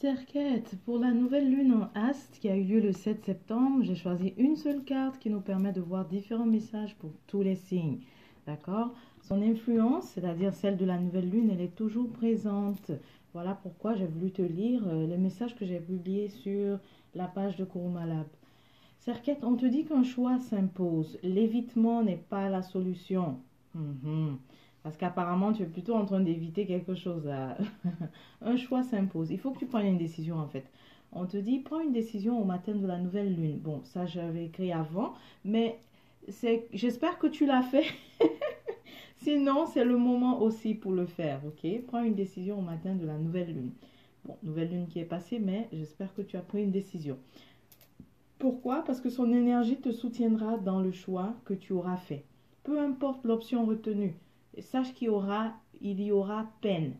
Serquette, pour la nouvelle lune en Astre qui a eu lieu le 7 septembre, j'ai choisi une seule carte qui nous permet de voir différents messages pour tous les signes. D'accord? Son influence, c'est-à-dire celle de la nouvelle lune, elle est toujours présente. Voilà pourquoi j'ai voulu te lire les messages que j'ai publiés sur la page de Kurumalab. Serquette, on te dit qu'un choix s'impose. L'évitement n'est pas la solution. Parce qu'apparemment, tu es plutôt en train d'éviter quelque chose là. Un choix s'impose. Il faut que tu prennes une décision en fait. On te dit, prends une décision au matin de la nouvelle lune. Bon, ça j'avais écrit avant, mais j'espère que tu l'as fait. Sinon, c'est le moment aussi pour le faire, ok? Prends une décision au matin de la nouvelle lune. Bon, nouvelle lune qui est passée, mais j'espère que tu as pris une décision. Pourquoi? Parce que son énergie te soutiendra dans le choix que tu auras fait. Peu importe l'option retenue, sache qu'il y aura peine.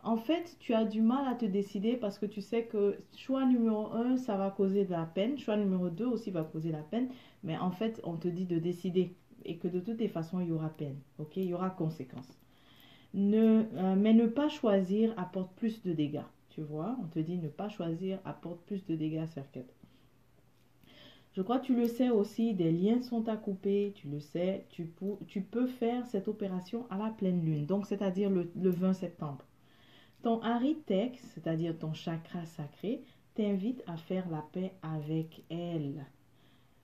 En fait, tu as du mal à te décider parce que tu sais que choix numéro 1, ça va causer de la peine. Choix numéro 2 aussi va causer la peine. Mais en fait, on te dit de décider et que de toutes les façons, il y aura peine. Ok? Il y aura conséquences. Mais ne pas choisir apporte plus de dégâts. Tu vois? On te dit ne pas choisir apporte plus de dégâts, Serquette. Je crois que tu le sais aussi, des liens sont à couper, tu le sais, tu peux faire cette opération à la pleine lune, donc c'est-à-dire le 20 septembre. Ton Hari-Tek, c'est-à-dire ton chakra sacré, t'invite à faire la paix avec elle.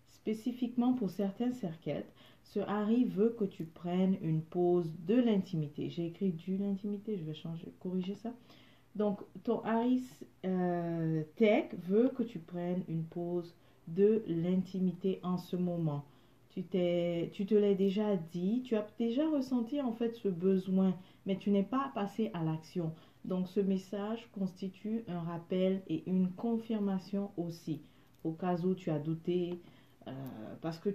Spécifiquement pour certains Serquettes, ce Hari veut que tu prennes une pause de l'intimité. J'ai écrit du l'intimité, je vais corriger ça. Donc, ton Hari-Tek veut que tu prennes une pause de l'intimité en ce moment. Tu te l'as déjà dit, tu as déjà ressenti en fait ce besoin, mais tu n'es pas passé à l'action. Donc ce message constitue un rappel et une confirmation aussi, au cas où tu as douté, parce que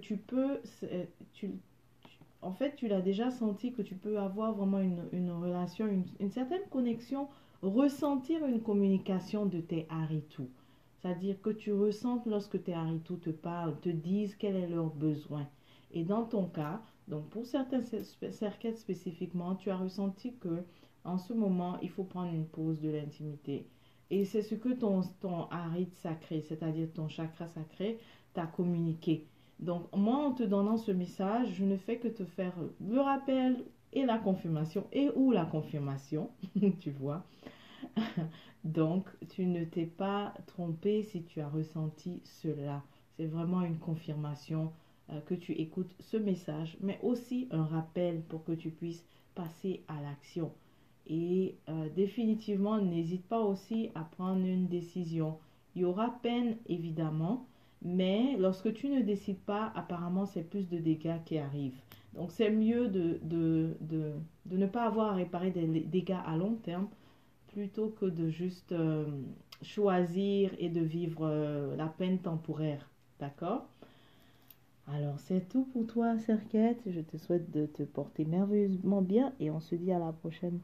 en fait tu l'as déjà senti que tu peux avoir vraiment une relation, une certaine connexion, ressentir une communication de tes haritou. C'est-à-dire que tu ressentes lorsque tes haritou te parlent, te disent quel est leur besoin. Et dans ton cas, donc pour certains cercles spécifiquement, tu as ressenti que en ce moment, il faut prendre une pause de l'intimité. Et c'est ce que ton harit sacré, c'est-à-dire ton chakra sacré, t'a communiqué. Donc moi, en te donnant ce message, je ne fais que te faire le rappel et la confirmation, et ou la confirmation, tu vois. Donc, tu ne t'es pas trompé si tu as ressenti cela. C'est vraiment une confirmation que tu écoutes ce message, mais aussi un rappel pour que tu puisses passer à l'action. Et définitivement, n'hésite pas aussi à prendre une décision. Il y aura peine, évidemment, mais lorsque tu ne décides pas, apparemment, c'est plus de dégâts qui arrivent. Donc, c'est mieux de ne pas avoir à réparer des dégâts à long terme plutôt que de juste choisir et de vivre la peine temporaire. D'accord? Alors, c'est tout pour toi, Serquette. Je te souhaite de te porter merveilleusement bien et on se dit à la prochaine.